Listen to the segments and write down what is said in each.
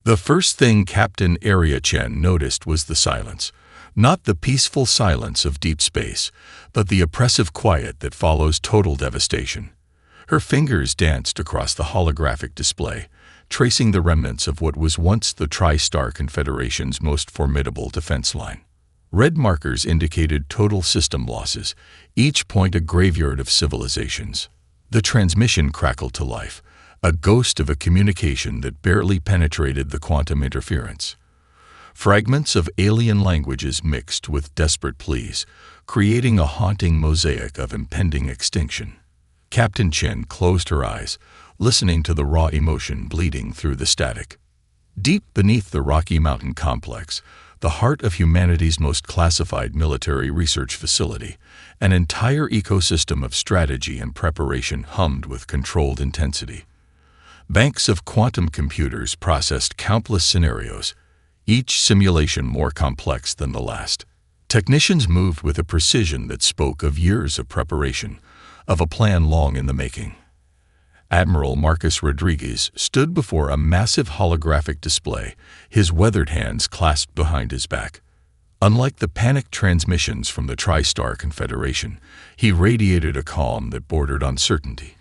The first thing Captain Area Chen noticed was the silence. Not the peaceful silence of deep space, but the oppressive quiet that follows total devastation. Her fingers danced across the holographic display, tracing the remnants of what was once the Tri-Star Confederation's most formidable defense line. Red markers indicated total system losses, each point a graveyard of civilizations. The transmission crackled to life, a ghost of a communication that barely penetrated the quantum interference. Fragments of alien languages mixed with desperate pleas, creating a haunting mosaic of impending extinction. Captain Chen closed her eyes, listening to the raw emotion bleeding through the static. Deep beneath the Rocky Mountain complex, the heart of humanity's most classified military research facility, an entire ecosystem of strategy and preparation hummed with controlled intensity. Banks of quantum computers processed countless scenarios, each simulation more complex than the last. Technicians moved with a precision that spoke of years of preparation, of a plan long in the making. Admiral Marcus Rodriguez stood before a massive holographic display, his weathered hands clasped behind his back. Unlike the panicked transmissions from the Tri-Star Confederation, he radiated a calm that bordered on certainty.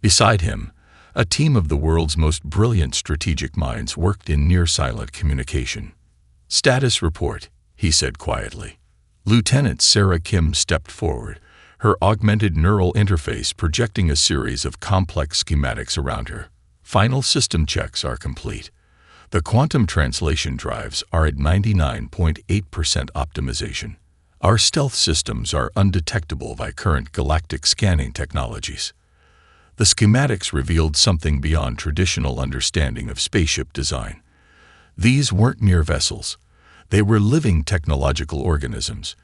Beside him, a team of the world's most brilliant strategic minds worked in near-silent communication. "Status report," he said quietly. Lieutenant Sarah Kim stepped forward, her augmented neural interface projecting a series of complex schematics around her. "Final system checks are complete. The quantum translation drives are at 99.8% optimization. Our stealth systems are undetectable by current galactic scanning technologies." The schematics revealed something beyond traditional understanding of spaceship design. These weren't mere vessels. They were living technological organisms.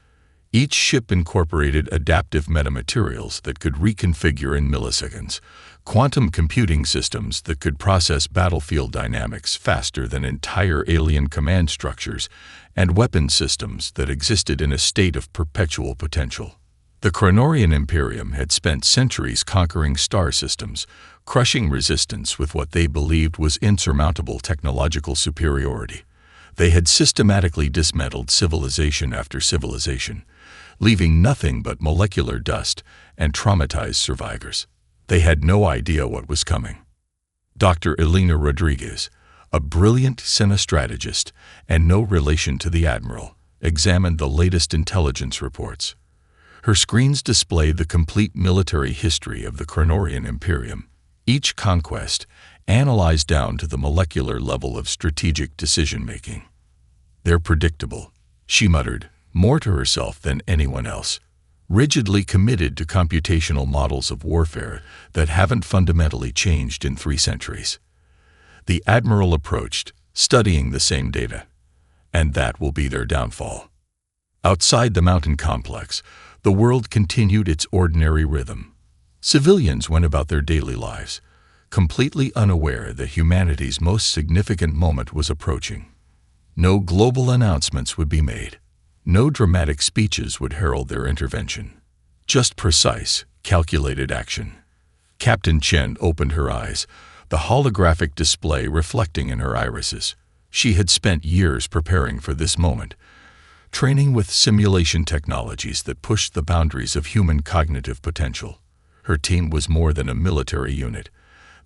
Each ship incorporated adaptive metamaterials that could reconfigure in milliseconds, quantum computing systems that could process battlefield dynamics faster than entire alien command structures, and weapon systems that existed in a state of perpetual potential. The Chronorian Imperium had spent centuries conquering star systems, crushing resistance with what they believed was insurmountable technological superiority. They had systematically dismantled civilization after civilization, leaving nothing but molecular dust and traumatized survivors. They had no idea what was coming. Dr. Elena Rodriguez, a brilliant sinostrategist and no relation to the Admiral, examined the latest intelligence reports. Her screens displayed the complete military history of the Chronorian Imperium, each conquest analyzed down to the molecular level of strategic decision-making. "They're predictable," she muttered, more to herself than anyone else, rigidly committed to computational models of warfare that haven't fundamentally changed in 3 centuries. The Admiral approached, studying the same data, and that will be their downfall. Outside the mountain complex, the world continued its ordinary rhythm. Civilians went about their daily lives, completely unaware that humanity's most significant moment was approaching. No global announcements would be made. No dramatic speeches would herald their intervention. Just precise, calculated action. Captain Chen opened her eyes, the holographic display reflecting in her irises. She had spent years preparing for this moment, training with simulation technologies that pushed the boundaries of human cognitive potential. Her team was more than a military unit.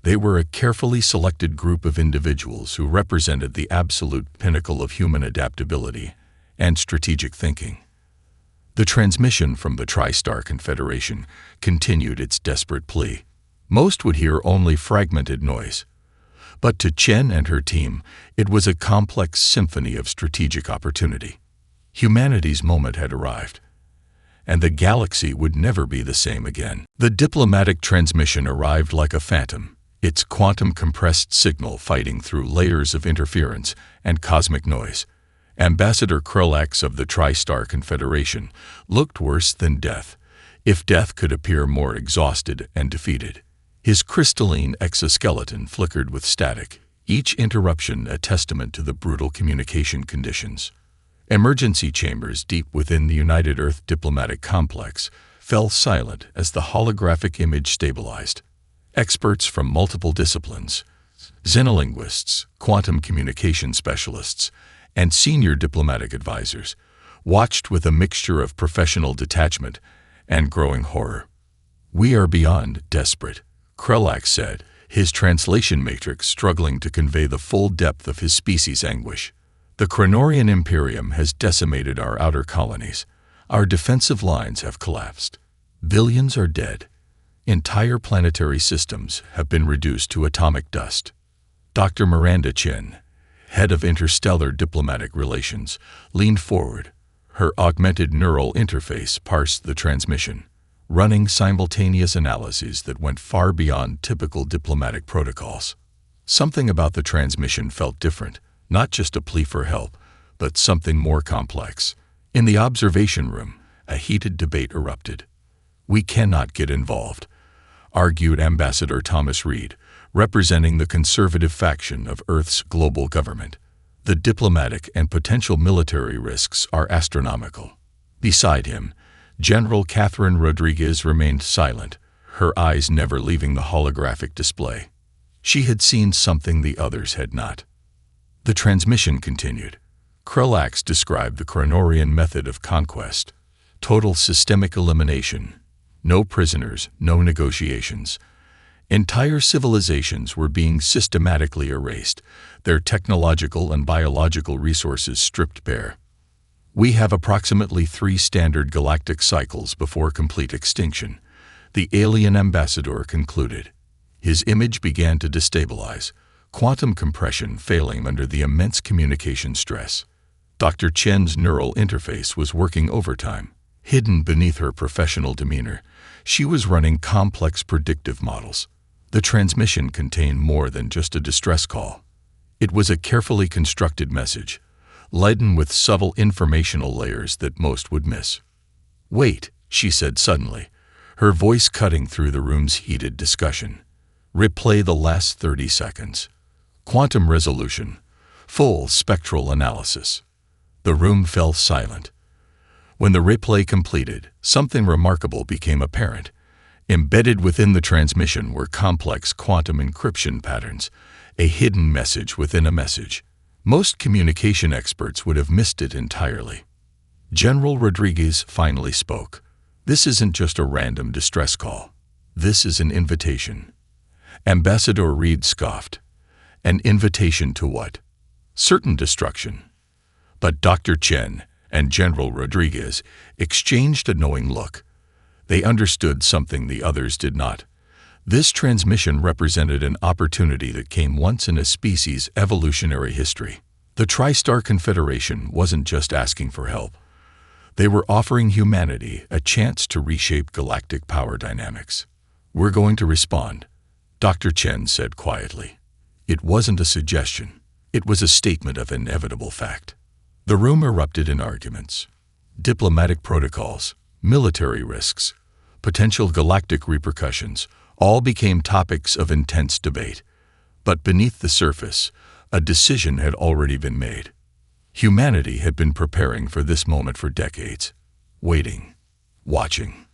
They were a carefully selected group of individuals who represented the absolute pinnacle of human adaptability and strategic thinking. The transmission from the Tri-Star Confederation continued its desperate plea. Most would hear only fragmented noise. But to Chen and her team, it was a complex symphony of strategic opportunity. Humanity's moment had arrived, and the galaxy would never be the same again. The diplomatic transmission arrived like a phantom, its quantum-compressed signal fighting through layers of interference and cosmic noise. Ambassador Krulax of the Tri-Star Confederation looked worse than death, if death could appear more exhausted and defeated. His crystalline exoskeleton flickered with static, each interruption a testament to the brutal communication conditions. Emergency chambers deep within the United Earth diplomatic complex fell silent as the holographic image stabilized. Experts from multiple disciplines, Xenolinguists, quantum communication specialists, and senior diplomatic advisors watched with a mixture of professional detachment and growing horror. "We are beyond desperate," Krelak said, his translation matrix struggling to convey the full depth of his species' anguish. "The Krenorian Imperium has decimated our outer colonies. Our defensive lines have collapsed. Billions are dead. Entire planetary systems have been reduced to atomic dust." Dr. Miranda Chen, head of Interstellar Diplomatic Relations, leaned forward. Her augmented neural interface parsed the transmission, running simultaneous analyses that went far beyond typical diplomatic protocols. Something about the transmission felt different, not just a plea for help, but something more complex. In the observation room, a heated debate erupted. "We cannot get involved," argued Ambassador Thomas Reed, representing the conservative faction of Earth's global government. "The diplomatic and potential military risks are astronomical." Beside him, General Catherine Rodriguez remained silent, her eyes never leaving the holographic display. She had seen something the others had not. The transmission continued. Krelax described the Krenorian method of conquest: total systemic elimination, no prisoners, no negotiations. Entire civilizations were being systematically erased, their technological and biological resources stripped bare. "We have approximately 3 standard galactic cycles before complete extinction," the alien ambassador concluded. His image began to destabilize, quantum compression failing under the immense communication stress. Dr. Chen's neural interface was working overtime. Hidden beneath her professional demeanor, she was running complex predictive models. The transmission contained more than just a distress call. It was a carefully constructed message, laden with subtle informational layers that most would miss. "Wait," she said suddenly, her voice cutting through the room's heated discussion. "Replay the last 30 seconds. Quantum resolution, full spectral analysis." The room fell silent. When the replay completed, something remarkable became apparent. Embedded within the transmission were complex quantum encryption patterns, a hidden message within a message. Most communication experts would have missed it entirely. General Rodriguez finally spoke. "This isn't just a random distress call. This is an invitation." Ambassador Reed scoffed. "An invitation to what?" "Certain destruction." But Dr. Chen and General Rodriguez exchanged a knowing look. They understood something the others did not. This transmission represented an opportunity that came once in a species' evolutionary history. The Tri-Star Confederation wasn't just asking for help. They were offering humanity a chance to reshape galactic power dynamics. "We're going to respond," Dr. Chen said quietly. It wasn't a suggestion. It was a statement of inevitable fact. The room erupted in arguments. Diplomatic protocols, military risks, potential galactic repercussions, all became topics of intense debate. But beneath the surface, a decision had already been made. Humanity had been preparing for this moment for decades, waiting, watching,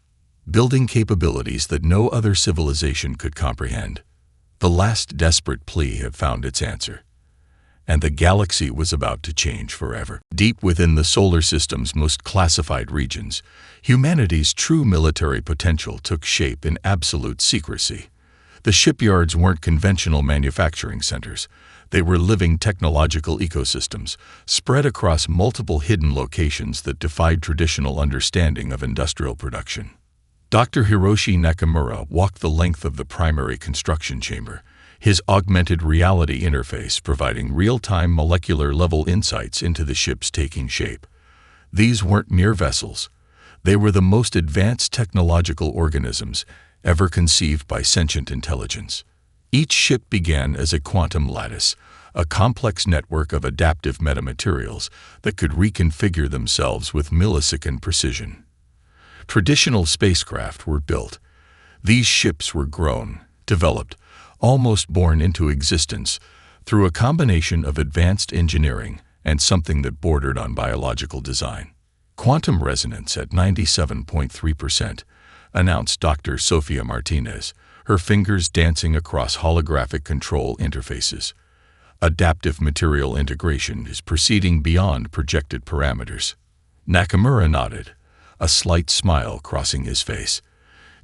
building capabilities that no other civilization could comprehend. The last desperate plea had found its answer, and the galaxy was about to change forever. Deep within the solar system's most classified regions, humanity's true military potential took shape in absolute secrecy. The shipyards weren't conventional manufacturing centers. They were living technological ecosystems, spread across multiple hidden locations that defied traditional understanding of industrial production. Dr. Hiroshi Nakamura walked the length of the primary construction chamber, his augmented reality interface providing real-time molecular-level insights into the ships taking shape. These weren't mere vessels. They were the most advanced technological organisms ever conceived by sentient intelligence. Each ship began as a quantum lattice, a complex network of adaptive metamaterials that could reconfigure themselves with millisecond precision. Traditional spacecraft were built. These ships were grown, developed, almost born into existence through a combination of advanced engineering and something that bordered on biological design. Quantum resonance at 97.3%, announced Dr. Sofia Martinez, her fingers dancing across holographic control interfaces. Adaptive material integration is proceeding beyond projected parameters. Nakamura nodded, a slight smile crossing his face.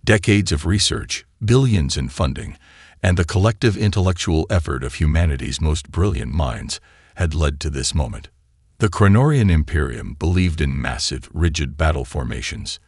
Decades of research, billions in funding, and the collective intellectual effort of humanity's most brilliant minds had led to this moment. The Chronorian Imperium believed in massive, rigid battle formations.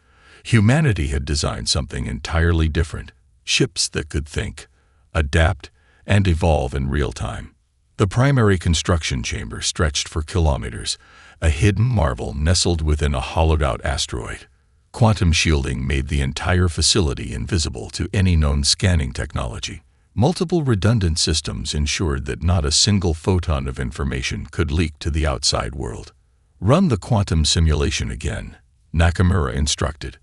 Humanity had designed something entirely different, ships that could think, adapt, and evolve in real time. The primary construction chamber stretched for kilometers, a hidden marvel nestled within a hollowed-out asteroid. Quantum shielding made the entire facility invisible to any known scanning technology. Multiple redundant systems ensured that not a single photon of information could leak to the outside world. "Run the quantum simulation again," Nakamura instructed.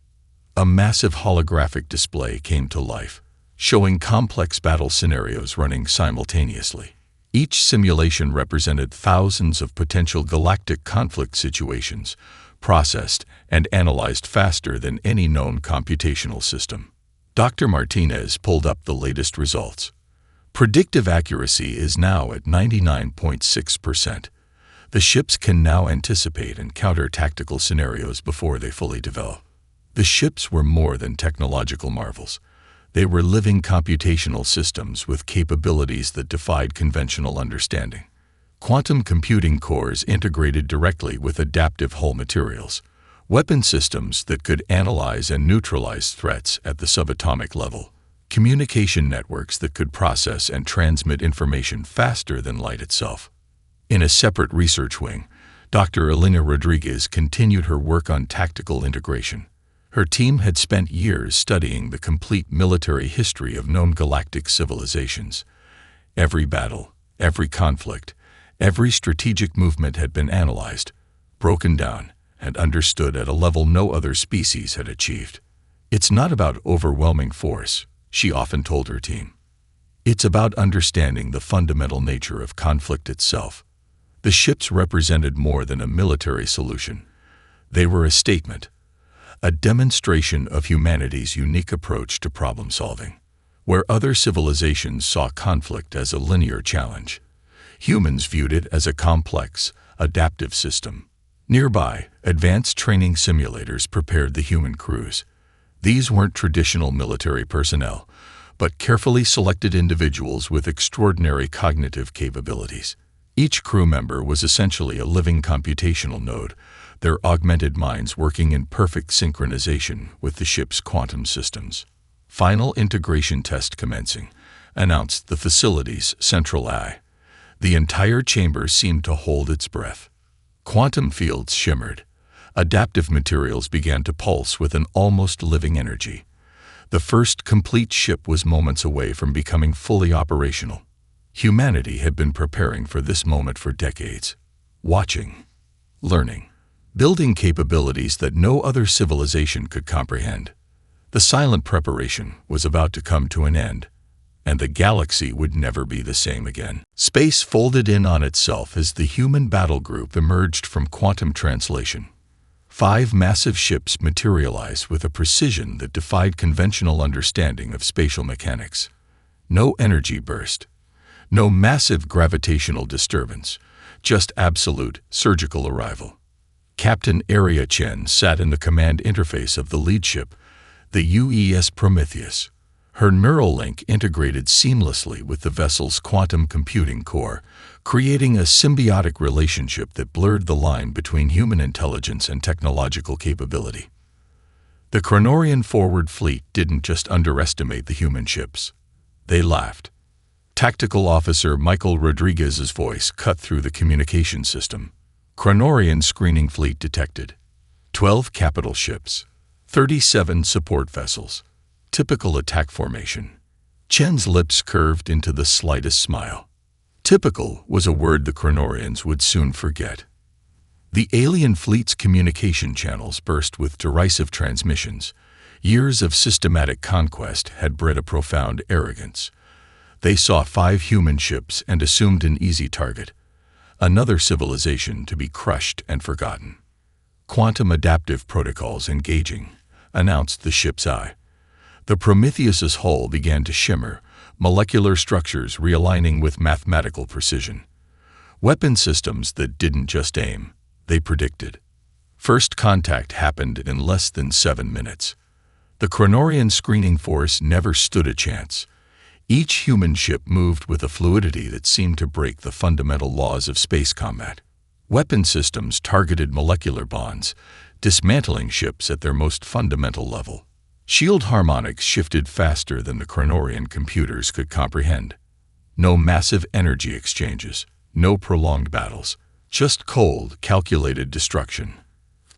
A massive holographic display came to life, showing complex battle scenarios running simultaneously. Each simulation represented thousands of potential galactic conflict situations, processed and analyzed faster than any known computational system. Dr. Martinez pulled up the latest results. Predictive accuracy is now at 99.6%. The ships can now anticipate and counter tactical scenarios before they fully develop. The ships were more than technological marvels. They were living computational systems with capabilities that defied conventional understanding. Quantum computing cores integrated directly with adaptive hull materials, weapon systems that could analyze and neutralize threats at the subatomic level, communication networks that could process and transmit information faster than light itself. In a separate research wing, Dr. Elena Rodriguez continued her work on tactical integration. Her team had spent years studying the complete military history of known galactic civilizations. Every battle, every conflict, every strategic movement had been analyzed, broken down, and understood at a level no other species had achieved. "It's not about overwhelming force," she often told her team. "It's about understanding the fundamental nature of conflict itself." The ships represented more than a military solution. They were a statement, a demonstration of humanity's unique approach to problem solving. Where other civilizations saw conflict as a linear challenge, humans viewed it as a complex, adaptive system. Nearby, advanced training simulators prepared the human crews. These weren't traditional military personnel, but carefully selected individuals with extraordinary cognitive capabilities. Each crew member was essentially a living computational node, their augmented minds working in perfect synchronization with the ship's quantum systems. "Final integration test commencing," announced the facility's central eye. The entire chamber seemed to hold its breath. Quantum fields shimmered. Adaptive materials began to pulse with an almost living energy. The first complete ship was moments away from becoming fully operational. Humanity had been preparing for this moment for decades, watching, learning, building capabilities that no other civilization could comprehend. The silent preparation was about to come to an end, and the galaxy would never be the same again. Space folded in on itself as the human battle group emerged from quantum translation. 5 massive ships materialized with a precision that defied conventional understanding of spatial mechanics. No energy burst, no massive gravitational disturbance, just absolute surgical arrival. Captain Area Chen sat in the command interface of the lead ship, the UES Prometheus. Her neural link integrated seamlessly with the vessel's quantum computing core, creating a symbiotic relationship that blurred the line between human intelligence and technological capability. The Chronorian forward fleet didn't just underestimate the human ships. They laughed. Tactical Officer Michael Rodriguez's voice cut through the communication system. Chronorian screening fleet detected. 12 capital ships, 37 support vessels. Typical attack formation. Chen's lips curved into the slightest smile. Typical was a word the Chronorians would soon forget. The alien fleet's communication channels burst with derisive transmissions. Years of systematic conquest had bred a profound arrogance. They saw 5 human ships and assumed an easy target, another civilization to be crushed and forgotten. "Quantum adaptive protocols engaging," announced the ship's eye. The Prometheus's hull began to shimmer, molecular structures realigning with mathematical precision. Weapon systems that didn't just aim, they predicted. First contact happened in less than 7 minutes. The Chronorian screening force never stood a chance. Each human ship moved with a fluidity that seemed to break the fundamental laws of space combat. Weapon systems targeted molecular bonds, dismantling ships at their most fundamental level. Shield harmonics shifted faster than the Chronorian computers could comprehend. No massive energy exchanges, no prolonged battles, just cold, calculated destruction.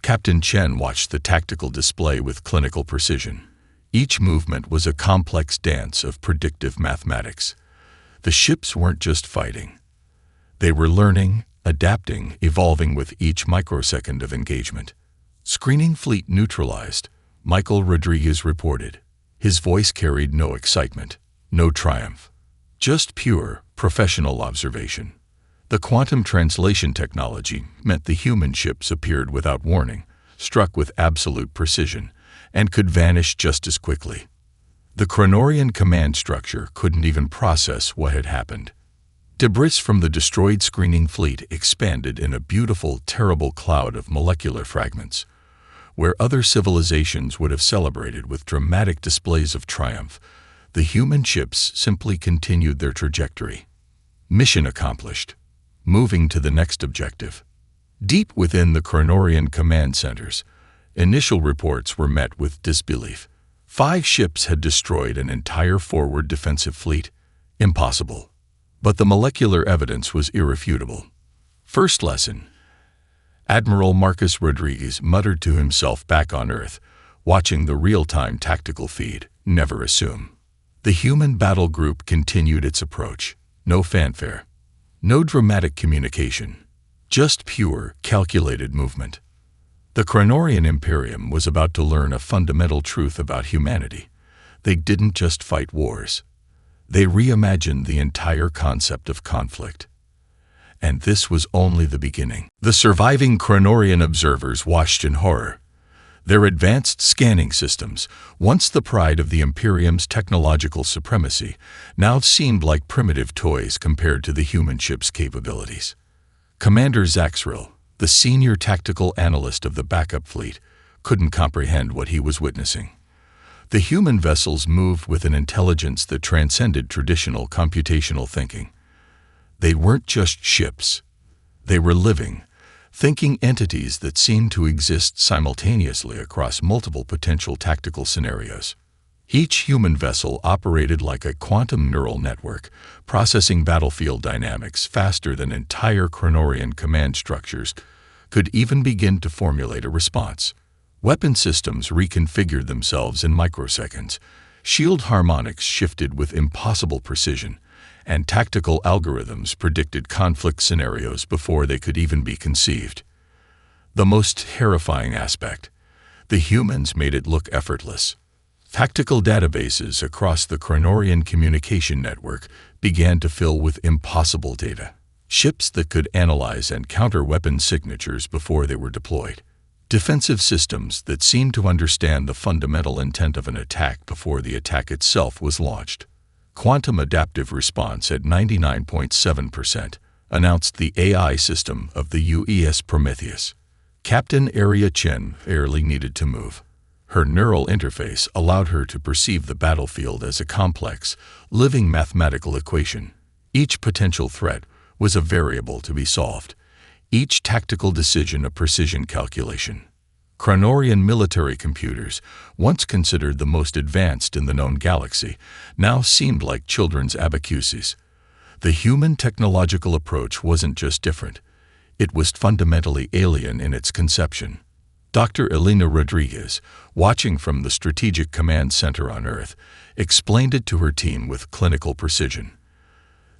Captain Chen watched the tactical display with clinical precision. Each movement was a complex dance of predictive mathematics. The ships weren't just fighting. They were learning, adapting, evolving with each microsecond of engagement. Screening fleet neutralized, Michael Rodriguez reported. His voice carried no excitement, no triumph. Just pure, professional observation. The quantum translation technology meant the human ships appeared without warning, struck with absolute precision, and could vanish just as quickly. The Chronorian command structure couldn't even process what had happened. Debris from the destroyed screening fleet expanded in a beautiful, terrible cloud of molecular fragments. Where other civilizations would have celebrated with dramatic displays of triumph, the human ships simply continued their trajectory. Mission accomplished. Moving to the next objective. Deep within the Chronorian command centers, initial reports were met with disbelief. 5 ships had destroyed an entire forward defensive fleet. Impossible. But the molecular evidence was irrefutable. First lesson. Admiral Marcus Rodriguez muttered to himself back on Earth, watching the real-time tactical feed. Never assume. The human battle group continued its approach. No fanfare. No dramatic communication. Just pure, calculated movement. The Chronorian Imperium was about to learn a fundamental truth about humanity. They didn't just fight wars. They reimagined the entire concept of conflict. And this was only the beginning. The surviving Chronorian observers watched in horror. Their advanced scanning systems, once the pride of the Imperium's technological supremacy, now seemed like primitive toys compared to the human ship's capabilities. Commander Zaxril, the senior tactical analyst of the backup fleet, couldn't comprehend what he was witnessing. The human vessels moved with an intelligence that transcended traditional computational thinking. They weren't just ships. They were living, thinking entities that seemed to exist simultaneously across multiple potential tactical scenarios. Each human vessel operated like a quantum neural network, processing battlefield dynamics faster than entire Chronorian command structures could even begin to formulate a response. Weapon systems reconfigured themselves in microseconds. Shield harmonics shifted with impossible precision, and tactical algorithms predicted conflict scenarios before they could even be conceived. The most terrifying aspect: the humans made it look effortless. Tactical databases across the Chronorian communication network began to fill with impossible data. Ships that could analyze and counter weapon signatures before they were deployed. Defensive systems that seemed to understand the fundamental intent of an attack before the attack itself was launched. Quantum adaptive response at 99.7% announced the AI system of the UES Prometheus. Captain Area Chen barely needed to move. Her neural interface allowed her to perceive the battlefield as a complex, living mathematical equation. Each potential threat was a variable to be solved. Each tactical decision a precision calculation. Chronorian military computers, once considered the most advanced in the known galaxy, now seemed like children's abacuses. The human technological approach wasn't just different. It was fundamentally alien in its conception. Dr. Elena Rodriguez, watching from the Strategic Command Center on Earth, explained it to her team with clinical precision.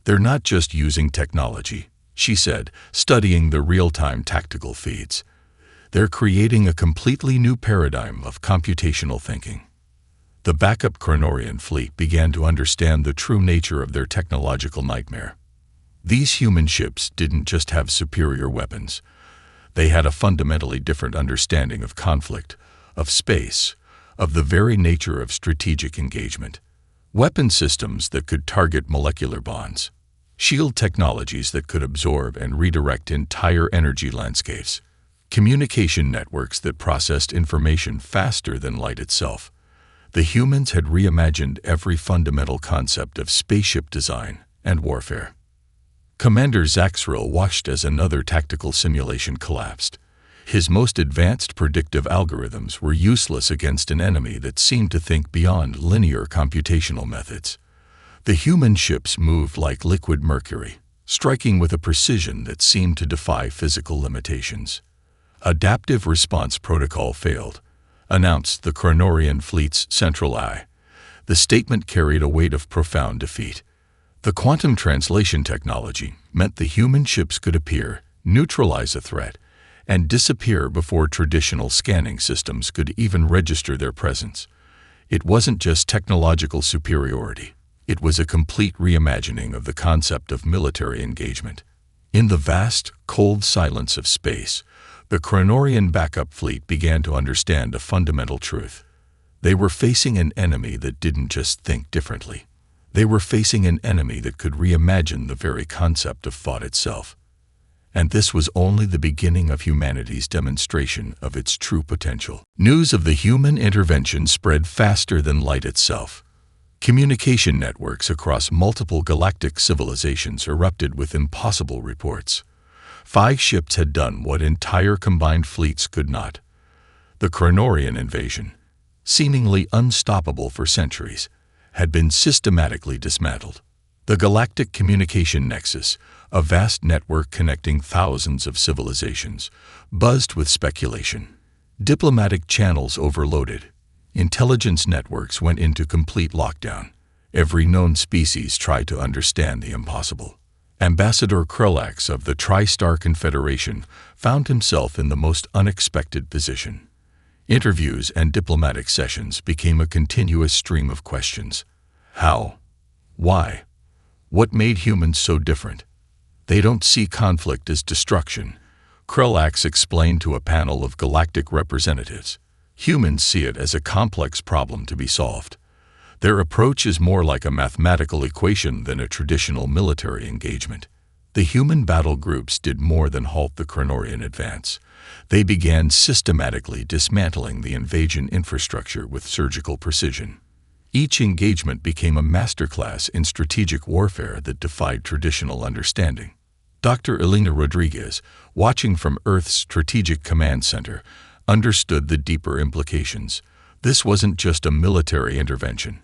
They're not just using technology, she said, studying the real-time tactical feeds. They're creating a completely new paradigm of computational thinking. The backup Chronorian fleet began to understand the true nature of their technological nightmare. These human ships didn't just have superior weapons. They had a fundamentally different understanding of conflict, of space, of the very nature of strategic engagement. Weapon systems that could target molecular bonds. Shield technologies that could absorb and redirect entire energy landscapes. Communication networks that processed information faster than light itself. The humans had reimagined every fundamental concept of spaceship design and warfare. Commander Zaxrill watched as another tactical simulation collapsed. His most advanced predictive algorithms were useless against an enemy that seemed to think beyond linear computational methods. The human ships moved like liquid mercury, striking with a precision that seemed to defy physical limitations. Adaptive response protocol failed, announced the Chronorian fleet's central eye. The statement carried a weight of profound defeat. The quantum translation technology meant the human ships could appear, neutralize a threat, and disappear before traditional scanning systems could even register their presence. It wasn't just technological superiority. It was a complete reimagining of the concept of military engagement. In the vast, cold silence of space, the Chronorian backup fleet began to understand a fundamental truth. They were facing an enemy that didn't just think differently. They were facing an enemy that could reimagine the very concept of thought itself. And this was only the beginning of humanity's demonstration of its true potential. News of the human intervention spread faster than light itself. Communication networks across multiple galactic civilizations erupted with impossible reports. 5 ships had done what entire combined fleets could not. The Chronorian invasion, seemingly unstoppable for centuries, had been systematically dismantled. The Galactic Communication Nexus, a vast network connecting thousands of civilizations, buzzed with speculation. Diplomatic channels overloaded. Intelligence networks went into complete lockdown. Every known species tried to understand the impossible. Ambassador Krulax of the Tri-Star Confederation found himself in the most unexpected position. Interviews and diplomatic sessions became a continuous stream of questions. How? Why? What made humans so different? They don't see conflict as destruction, Krulax explained to a panel of galactic representatives. Humans see it as a complex problem to be solved. Their approach is more like a mathematical equation than a traditional military engagement. The human battle groups did more than halt the Chronorian advance. They began systematically dismantling the invasion infrastructure with surgical precision. Each engagement became a masterclass in strategic warfare that defied traditional understanding. Dr. Elena Rodriguez, watching from Earth's Strategic Command Center, understood the deeper implications. This wasn't just a military intervention.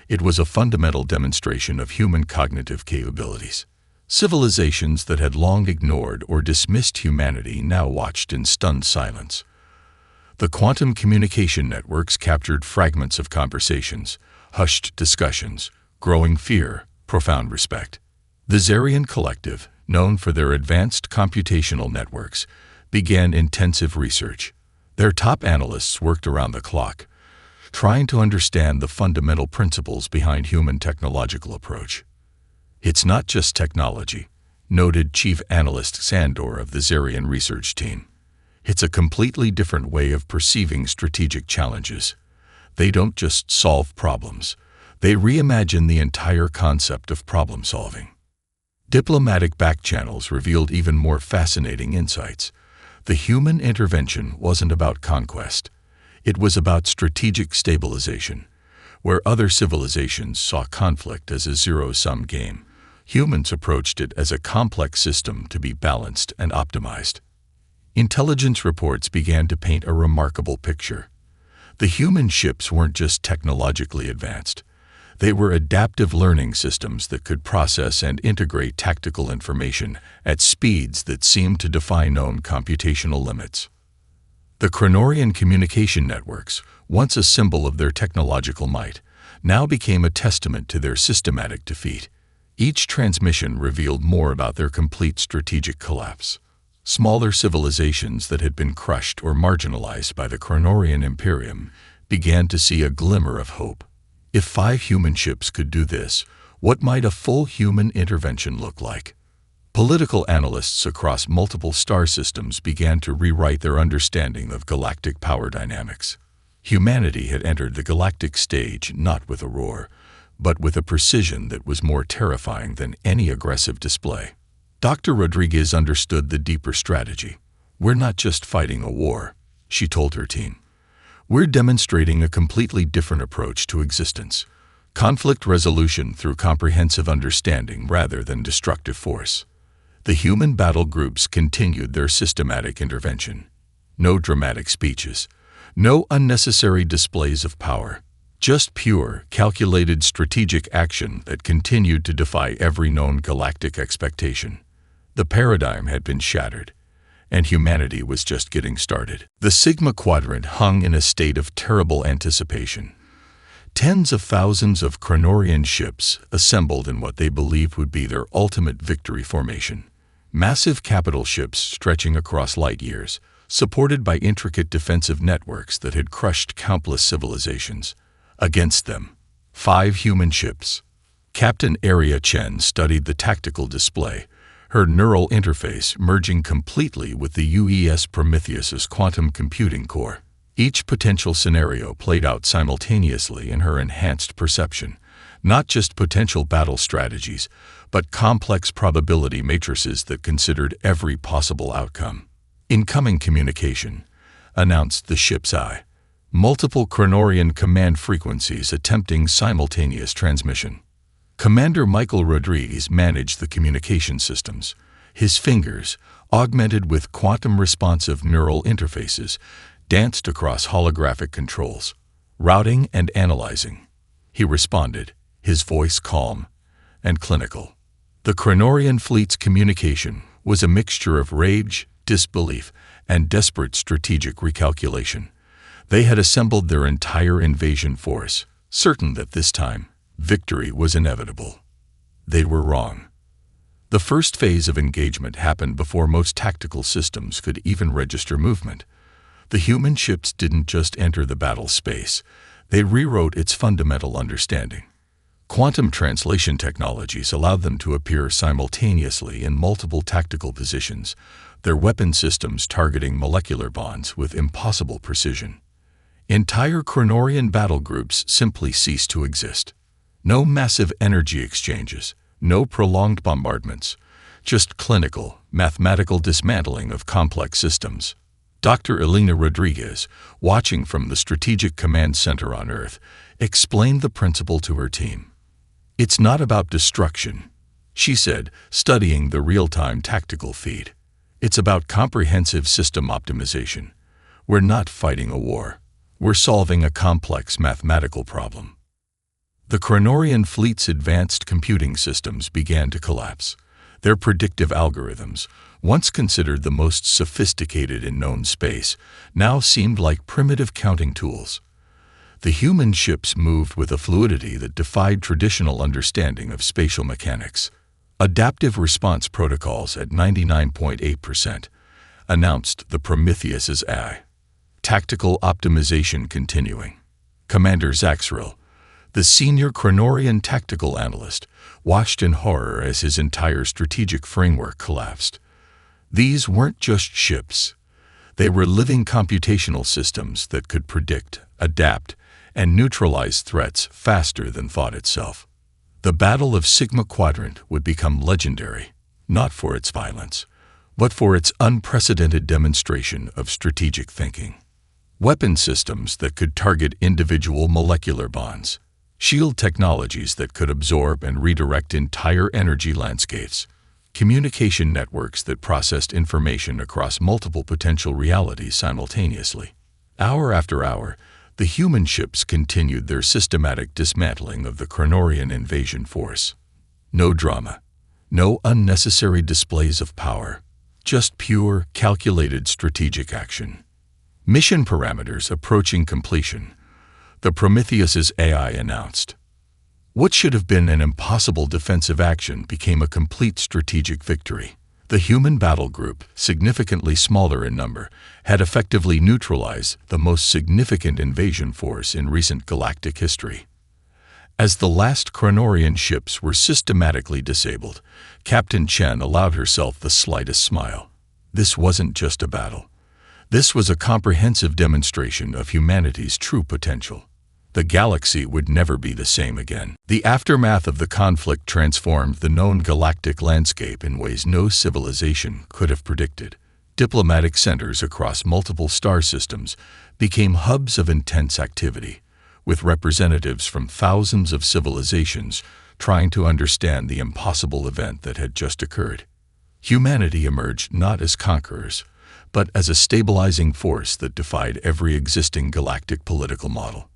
It was a fundamental demonstration of human cognitive capabilities. Civilizations that had long ignored or dismissed humanity now watched in stunned silence. The quantum communication networks captured fragments of conversations, hushed discussions, growing fear, profound respect. The Zarian Collective, known for their advanced computational networks, began intensive research. Their top analysts worked around the clock, trying to understand the fundamental principles behind human technological approach. It's not just technology, noted Chief Analyst Sandor of the Zarian research team. It's a completely different way of perceiving strategic challenges. They don't just solve problems. They reimagine the entire concept of problem solving. Diplomatic backchannels revealed even more fascinating insights. The human intervention wasn't about conquest. It was about strategic stabilization. Where other civilizations saw conflict as a zero-sum game, humans approached it as a complex system to be balanced and optimized. Intelligence reports began to paint a remarkable picture. The human ships weren't just technologically advanced. They were adaptive learning systems that could process and integrate tactical information at speeds that seemed to defy known computational limits. The Chronorian communication networks, once a symbol of their technological might, now became a testament to their systematic defeat. Each transmission revealed more about their complete strategic collapse. Smaller civilizations that had been crushed or marginalized by the Chronorian Imperium began to see a glimmer of hope. If 5 human ships could do this, what might a full human intervention look like? Political analysts across multiple star systems began to rewrite their understanding of galactic power dynamics. Humanity had entered the galactic stage not with a roar, but with a precision that was more terrifying than any aggressive display. Dr. Rodriguez understood the deeper strategy. "We're not just fighting a war," she told her team. "We're demonstrating a completely different approach to existence. Conflict resolution through comprehensive understanding rather than destructive force." The human battle groups continued their systematic intervention. No dramatic speeches, no unnecessary displays of power, just pure, calculated strategic action that continued to defy every known galactic expectation. The paradigm had been shattered, and humanity was just getting started. The Sigma Quadrant hung in a state of terrible anticipation. Tens of thousands of Chronorian ships assembled in what they believed would be their ultimate victory formation. Massive capital ships stretching across light years, supported by intricate defensive networks that had crushed countless civilizations. Against them, 5 human ships. Captain Aria Chen studied the tactical display, her neural interface merging completely with the UES Prometheus's quantum computing core. Each potential scenario played out simultaneously in her enhanced perception, not just potential battle strategies, but complex probability matrices that considered every possible outcome. "Incoming communication," announced the ship's eye. Multiple Chronorian command frequencies attempting simultaneous transmission. Commander Michael Rodriguez managed the communication systems. His fingers, augmented with quantum-responsive neural interfaces, danced across holographic controls, routing and analyzing. He responded, his voice calm and clinical. The Chronorian fleet's communication was a mixture of rage, disbelief, and desperate strategic recalculation. They had assembled their entire invasion force, certain that this time, victory was inevitable. They were wrong. The first phase of engagement happened before most tactical systems could even register movement. The human ships didn't just enter the battle space, they rewrote its fundamental understanding. Quantum translation technologies allowed them to appear simultaneously in multiple tactical positions, their weapon systems targeting molecular bonds with impossible precision. Entire Chronorian battle groups simply ceased to exist. No massive energy exchanges, no prolonged bombardments, just clinical, mathematical dismantling of complex systems. Dr. Elena Rodriguez, watching from the Strategic Command Center on Earth, explained the principle to her team. "It's not about destruction," she said, studying the real-time tactical feed. "It's about comprehensive system optimization. We're not fighting a war. We're solving a complex mathematical problem." The Chronorian fleet's advanced computing systems began to collapse. Their predictive algorithms, once considered the most sophisticated in known space, now seemed like primitive counting tools. The human ships moved with a fluidity that defied traditional understanding of spatial mechanics. Adaptive response protocols at 99.8%, announced the Prometheus's AI. Tactical optimization continuing. Commander Zaxril, the senior Chronorian tactical analyst, watched in horror as his entire strategic framework collapsed. These weren't just ships. They were living computational systems that could predict, adapt, and neutralize threats faster than thought itself. The Battle of Sigma Quadrant would become legendary, not for its violence, but for its unprecedented demonstration of strategic thinking. Weapon systems that could target individual molecular bonds, shield technologies that could absorb and redirect entire energy landscapes, communication networks that processed information across multiple potential realities simultaneously. Hour after hour, the human ships continued their systematic dismantling of the Chronorian invasion force. No drama, no unnecessary displays of power, just pure, calculated strategic action. Mission parameters approaching completion, the Prometheus's AI announced. What should have been an impossible defensive action became a complete strategic victory. The human battle group, significantly smaller in number, had effectively neutralized the most significant invasion force in recent galactic history. As the last Chronorian ships were systematically disabled, Captain Chen allowed herself the slightest smile. This wasn't just a battle. This was a comprehensive demonstration of humanity's true potential. The galaxy would never be the same again. The aftermath of the conflict transformed the known galactic landscape in ways no civilization could have predicted. Diplomatic centers across multiple star systems became hubs of intense activity, with representatives from thousands of civilizations trying to understand the impossible event that had just occurred. Humanity emerged not as conquerors, but as a stabilizing force that defied every existing galactic political model.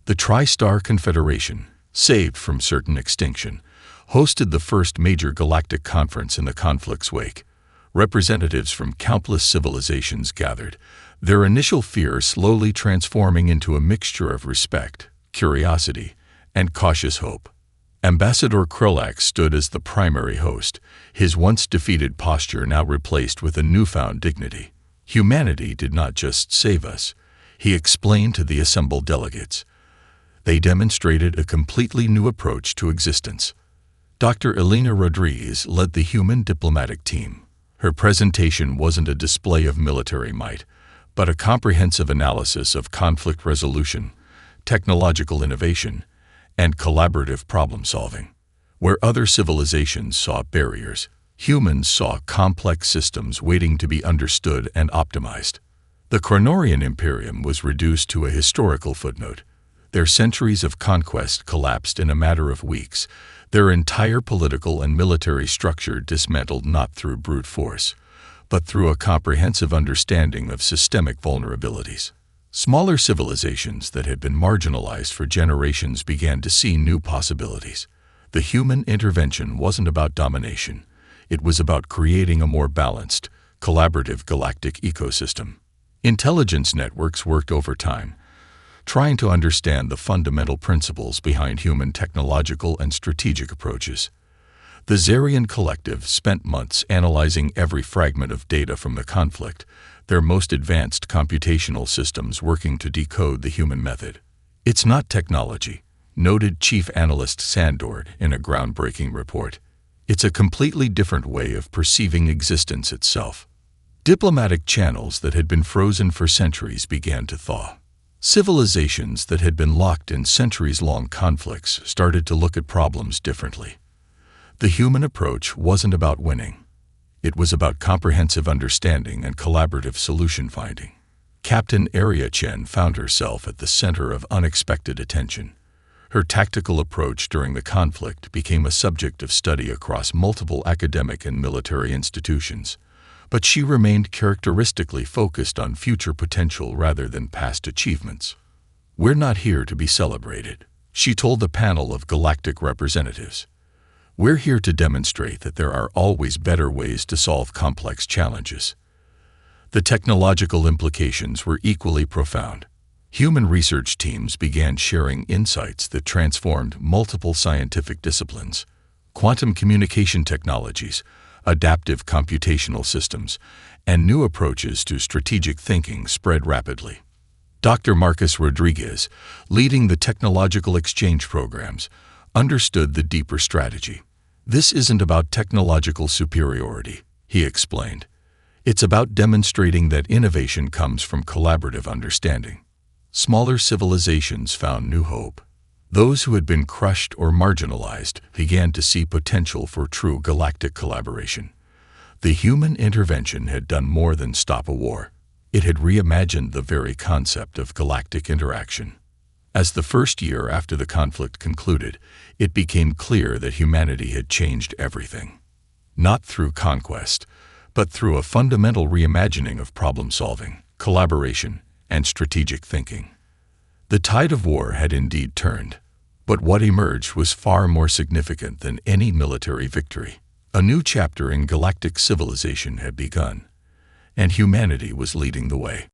The Tri-Star Confederation, saved from certain extinction, hosted the first major galactic conference in the conflict's wake. Representatives from countless civilizations gathered, their initial fear slowly transforming into a mixture of respect, curiosity, and cautious hope. Ambassador Krillak stood as the primary host, his once defeated posture now replaced with a newfound dignity. Humanity did not just save us, he explained to the assembled delegates. They demonstrated a completely new approach to existence. Dr. Elena Rodriguez led the human diplomatic team. Her presentation wasn't a display of military might, but a comprehensive analysis of conflict resolution, technological innovation, and collaborative problem-solving. Where other civilizations saw barriers, humans saw complex systems waiting to be understood and optimized. The Chronorian Imperium was reduced to a historical footnote. Their centuries of conquest collapsed in a matter of weeks, their entire political and military structure dismantled not through brute force, but through a comprehensive understanding of systemic vulnerabilities. Smaller civilizations that had been marginalized for generations began to see new possibilities. The human intervention wasn't about domination. It was about creating a more balanced, collaborative galactic ecosystem. Intelligence networks worked overtime, trying to understand the fundamental principles behind human technological and strategic approaches. The Zarian Collective spent months analyzing every fragment of data from the conflict, their most advanced computational systems working to decode the human method. It's not technology, noted Chief Analyst Sandord in a groundbreaking report. It's a completely different way of perceiving existence itself. Diplomatic channels that had been frozen for centuries began to thaw. Civilizations that had been locked in centuries-long conflicts started to look at problems differently. The human approach wasn't about winning. It was about comprehensive understanding and collaborative solution-finding. Captain Arya Chen found herself at the center of unexpected attention. Her tactical approach during the conflict became a subject of study across multiple academic and military institutions, but she remained characteristically focused on future potential rather than past achievements. "We're not here to be celebrated," she told the panel of galactic representatives. "We're here to demonstrate that there are always better ways to solve complex challenges." The technological implications were equally profound. Human research teams began sharing insights that transformed multiple scientific disciplines. Quantum communication technologies, adaptive computational systems, and new approaches to strategic thinking spread rapidly. Dr. Marcus Rodriguez, leading the technological exchange programs, understood the deeper strategy. "This isn't about technological superiority," he explained. "It's about demonstrating that innovation comes from collaborative understanding." Smaller civilizations found new hope. Those who had been crushed or marginalized began to see potential for true galactic collaboration. The human intervention had done more than stop a war. It had reimagined the very concept of galactic interaction. As the first year after the conflict concluded, it became clear that humanity had changed everything. Not through conquest, but through a fundamental reimagining of problem-solving, collaboration, and strategic thinking. The tide of war had indeed turned, but what emerged was far more significant than any military victory. A new chapter in galactic civilization had begun, and humanity was leading the way.